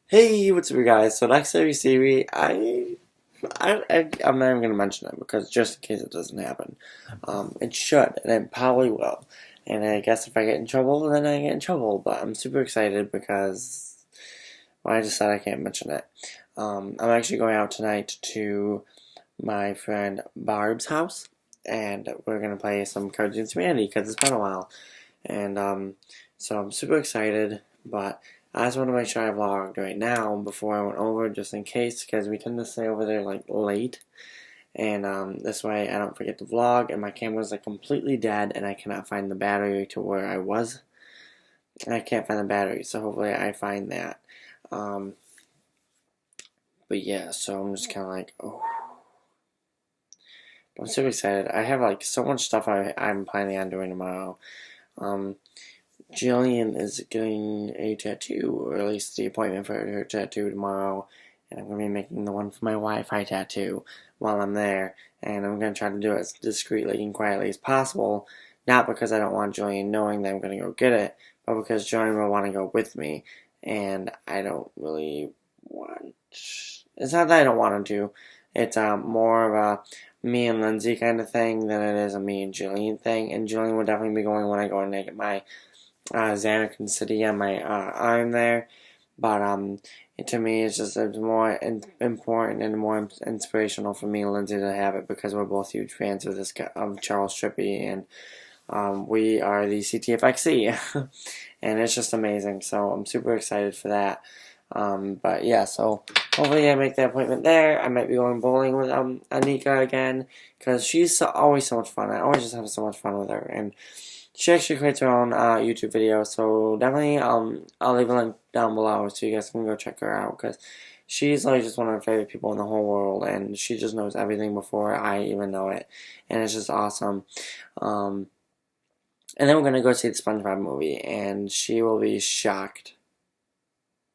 Hey, what's up, you guys? So next series, I'm not even gonna mention it because just in case it doesn't happen, it should and it probably will. And I guess if I get in trouble, then I get in trouble. But I'm super excited because well, I just said I can't mention it. I'm actually going out tonight to my friend Barb's house, and we're gonna play some Cards Against Humanity because it's been a while. And so I'm super excited, but I just want to make sure I vlogged right now before I went over, just in case, because we tend to stay over there like late, and this way I don't forget to vlog. And my camera's like completely dead, and I cannot find the battery to where I was. I can't find the battery, so hopefully I find that. Um, but yeah, so I'm just kind of like, oh, I'm super excited. I have like so much stuff I'm planning on doing tomorrow. Um, Jillian is getting a tattoo, or at least the appointment for her tattoo tomorrow, and I'm going to be making the one for my Wi-Fi tattoo while I'm there, and I'm going to try to do it as discreetly and quietly as possible, not because I don't want Jillian knowing that I'm going to go get it, but because Jillian will want to go with me, and I don't really want... It's not that I don't want him to, it's more of a me and Lindsay kind of thing than it is a me and Jillian thing, and Jillian will definitely be going when I go and get my Xanarkand City on my arm there, but to me it's more important and more inspirational for me and Lindsay to have it because we're both huge fans of this guy, of Charles Trippy, and we are the CTFXC, and it's just amazing. So I'm super excited for that. But yeah, so hopefully I make that appointment there. I might be going bowling with Anika again because she's always so much fun. I always just have so much fun with her, and she actually creates her own YouTube video, so definitely I'll leave a link down below so you guys can go check her out, because she's like just one of my favorite people in the whole world, and she just knows everything before I even know it, and it's just awesome. And then we're going to go see the SpongeBob movie, and she will be shocked.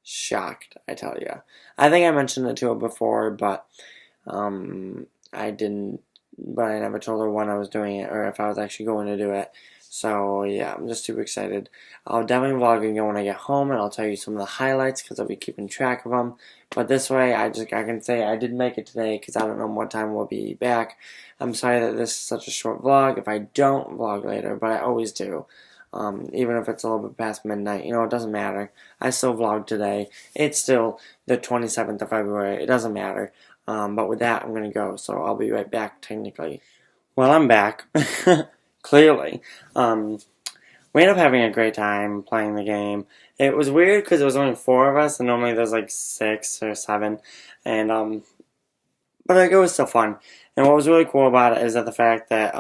Shocked, I tell you. I think I mentioned it to her before, but I didn't, but I never told her when I was doing it, or if I was actually going to do it. So yeah, I'm just super excited. I'll definitely vlog again when I get home, and I'll tell you some of the highlights because I'll be keeping track of them. But this way, I can say I did make it today because I don't know what time we'll be back. I'm sorry that this is such a short vlog if I don't vlog later, but I always do. Even if it's a little bit past midnight, it doesn't matter. I still vlogged today. It's still the 27th of February. It doesn't matter. But with that, I'm going to go, so I'll be right back, technically. Well, I'm back. Clearly. We ended up having a great time playing the game. It was weird because it was only 4 of us, and normally there's like 6 or 7. And, but like, it was still fun. And what was really cool about it is that the fact that,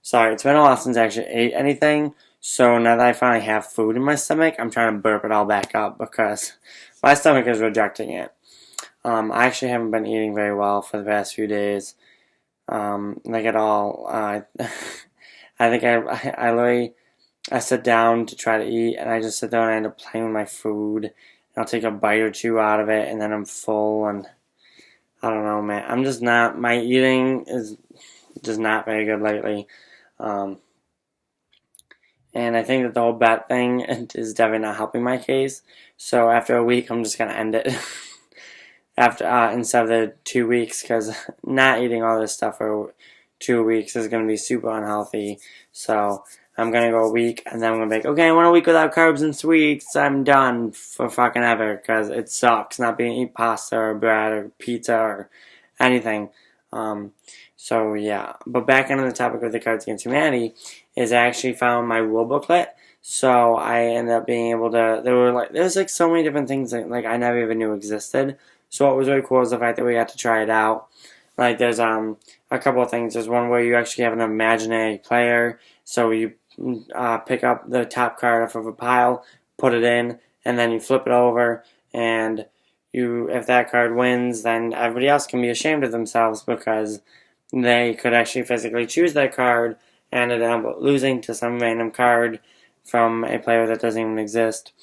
sorry, it's been a while since I actually ate anything, so now that I finally have food in my stomach, I'm trying to burp it all back up because my stomach is rejecting it. I actually haven't been eating very well for the past few days, like at all. I think I literally, I sit down to try to eat, and I just sit there and I end up playing with my food, and I'll take a bite or two out of it, and then I'm full, and I don't know, man. I'm just not, my eating is just not very good lately. And I think that the whole bet thing is definitely not helping my case. So after a week, I'm just going to end it. After instead of the 2 weeks, because not eating all this stuff for 2 weeks is going to be super unhealthy. So I'm going to go a week, and then I'm going to be like, okay, I want a week without carbs and sweets. I'm done for fucking ever, because it sucks not being able to eat pasta or bread or pizza or anything. So yeah, but back onto the topic of the Cards Against Humanity is I actually found my rule booklet. So I ended up being able to, there's like so many different things that like I never even knew existed. So what was really cool is the fact that we got to try it out. Like there's a couple of things. There's one where you actually have an imaginary player. So you pick up the top card off of a pile, put it in, and then you flip it over, and if that card wins, then everybody else can be ashamed of themselves because they could actually physically choose that card and end up losing to some random card from a player that doesn't even exist.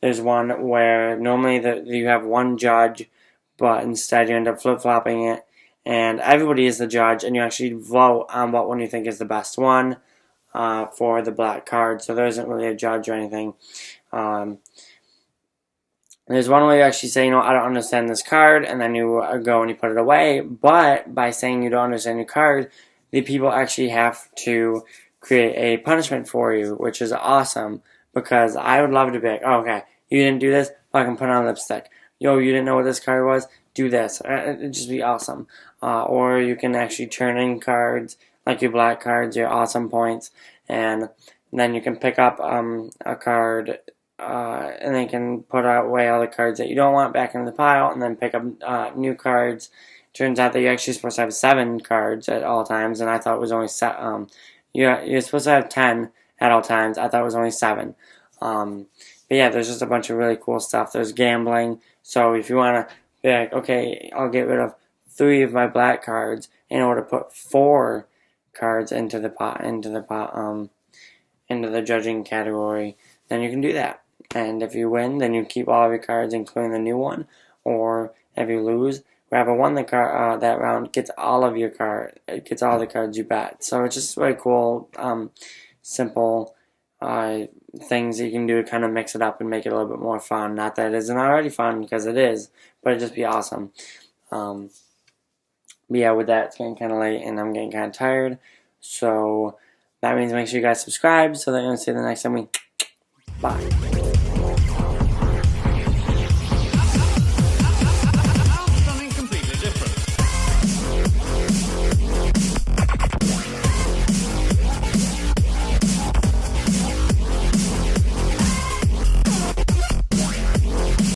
There's one where normally you have one judge, but instead you end up flip-flopping it, and everybody is the judge, and you actually vote on what one you think is the best one. for the black card, so there isn't really a judge or anything. There's one way you actually say, I don't understand this card, and then you go and you put it away. But by saying you don't understand your card, the people actually have to create a punishment for you, which is awesome. Because I would love to be like, oh, okay, you didn't do this, I can put on lipstick. Yo, you didn't know what this card was? Do this. It'd just be awesome. Or you can actually turn in cards, like your black cards, your awesome points, and then you can pick up a card. And then you can put away all the cards that you don't want back in the pile, and then pick up new cards. Turns out that you're actually supposed to have 7 cards at all times, and I thought it was only you're supposed to have 10 at all times. I thought it was only 7. But yeah, there's just a bunch of really cool stuff. There's gambling, so if you want to be like, okay, I'll get rid of 3 of my black cards in order to put 4 cards into the judging category, then you can do that. And if you win, then you keep all of your cards, including the new one. Or if you lose, whoever won that round gets all of your gets all the cards you bet. So it's just really cool, simple things that you can do to kind of mix it up and make it a little bit more fun. Not that it isn't already fun, because it is, but it'd just be awesome. But yeah, with that, it's getting kind of late and I'm getting kind of tired. So that means make sure you guys subscribe so that you don't see the next time Bye.